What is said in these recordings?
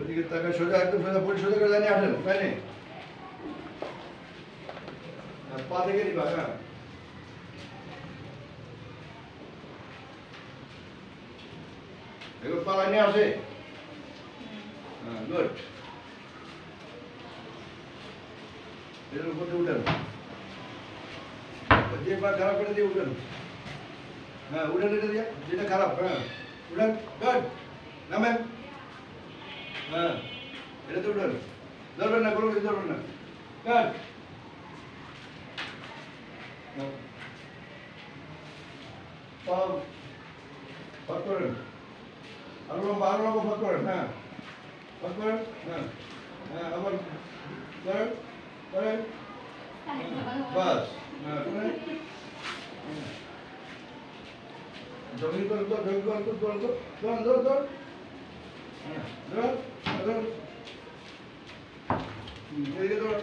ওদিকে তাকা, সোজা একদম সোজা, পরি সোজা করে জানিয়ে আসেন, তাই নেই পা থেকে নিবা। হ্যাঁ, এগুলো পালা নিয়ে আসে। হ্যাঁ, গুড। এর উপরে উঠেন, যে পা খারাপ করে দিয়ে উঠেন। হ্যাঁ, উঠেন এটা দিয়ে, যেটা খারাপ। হ্যাঁ, উঠেন, গুড। নামেন। হ্যাঁ, এটাতে উঠেন, ধরবেন না, কোনো কিছু ধরবেন না। গুড। ফাঁক করেন, আরো লম্বা ফাঁক করেন। হ্যাঁ, ফাঁক করেন। হ্যাঁ, হ্যাঁ, আবার করেন, করেন, বাস। হ্যাঁ, করেন, জগিং করেন তো, জগিং করেন তো, ধরুন তো, ধরুন ধরুন ধরুন, ধরুন ধরুন, এদিকে ধরুন,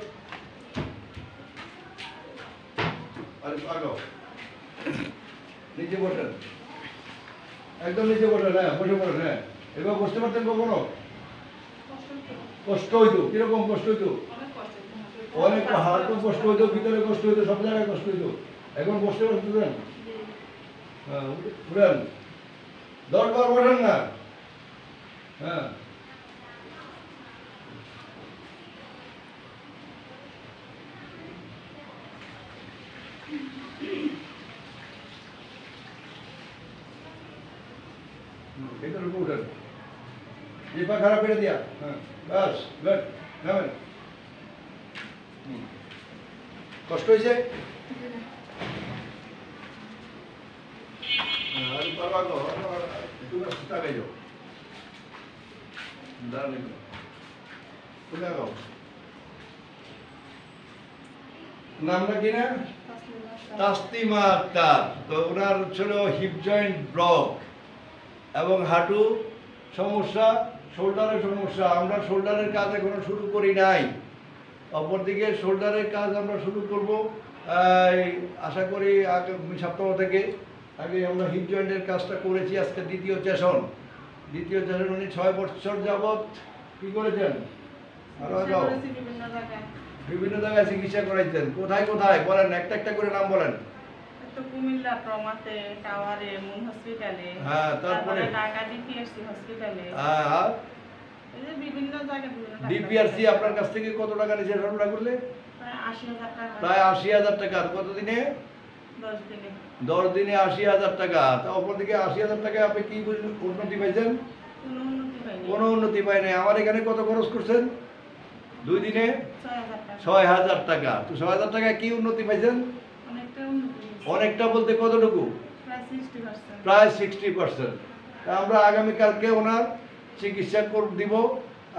আর আগাও, নিচে বসেন, একদম নিচে বসেন। হ্যাঁ, বসে পড়েন। হ্যাঁ, এবার বসতে পারতেন কখনো? কষ্ট হইতো, কিরকম কষ্ট হইতো? অনেক, হাঁটু কষ্ট হইতো, ভিতরে কষ্ট হইতো, সব জায়গায় কষ্ট হইতো। এখন বসতে পারতেন? হ্যাঁ, উঠেন, 10 বার বসেন না। হ্যাঁ, এটার উপর উঠেন, যে পা খারাপ করে দিয়া। হ্যাঁ, বাস, গুড। নামেন। কষ্ট হয়েছে? আর পারবা গো, একটু তাকাই যাও, দাঁড়ান, খুলে গাও। নামটা কি না? তাসলিমা আক্তার। তো ওনার ছিল হিপ জয়েন্ট ব্লক এবং হাঁটু সমস্যা, শোল্ডারের সমস্যা। আমরা শোল্ডারের কাজ এখনো শুরু করি নাই। অপরদিকে শোল্ডারের কাজ আমরা শুরু করব আশা করি আগামী সপ্তাহ থেকে। আগে আমরা হিপ জয়েন্টের কাজটা করেছি, আজকে দ্বিতীয় সেশন। উনি 6 বছর যাবৎ কি করেছেন? আরো যাও, বিভিন্ন জায়গায় চিকিৎসা করাইছেন। কোথায় কোথায় বলেন, একটা একটা করে নাম বলেন। কুমিল্লা ট্রমাতে, টাওয়ারে, মুন হসপিটালে, হ্যাঁ, তারপরে ঢাকা ডিপিআরসি হসপিটালে। হ্যাঁ, এই যে বিভিন্ন জায়গায় ডিপিআরসি আপনার কাছ থেকে কত টাকা নিয়েছে রমনা করলে? প্রায় 80,000 টাকা। প্রায় 80,000 টাকা। কত দিনে? 10 দিনে। 10 দিনে 80,000 টাকা। তা অপরদিকে 80,000 টাকায় আপনি কি উন্নতি পাইছেন? কোনো উন্নতি পাইনি। কোনো উন্নতি পাই নাই। আমার এখানে কত খরচ করছেন? 2 দিনে 6,000 টাকা। 6,000 টাকা। তো 6,000 টাকায় কি উন্নতি পাইছেন? অনেকটা উন্নতি হয়েছে। অনেকটা বলতে কতটুকু? প্রায় 60%। প্রায় 60%। আমরা আগামীকালকে ওনার চিকিৎসা দিব।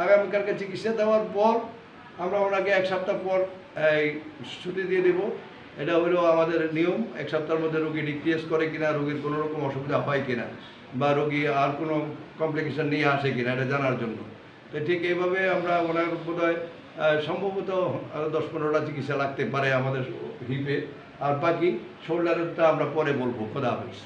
আগামীকালকে চিকিৎসা দেওয়ার পর আমরা ওনাকে 1 সপ্তাহ পর এই ছুটি দিয়ে দেব। এটা হলো আমাদের নিয়ম। 1 সপ্তাহের মধ্যে রোগী ডিক্রিয়েস করে কিনা, রোগীর কোনো রকম অসুবিধা হয় কিনা, বা রোগী আর কোনো কমপ্লিকেশন নিয়ে আসে কিনা, এটা জানার জন্য। তো ঠিক এইভাবে আমরা ওনার বোধহয় সম্ভবত আরও 10-15টা চিকিৎসা লাগতে পারে আমাদের হিপে। আর বাকি শোল্ডারেরটা আমরা পরে বলবো। খোদা হাফেজ।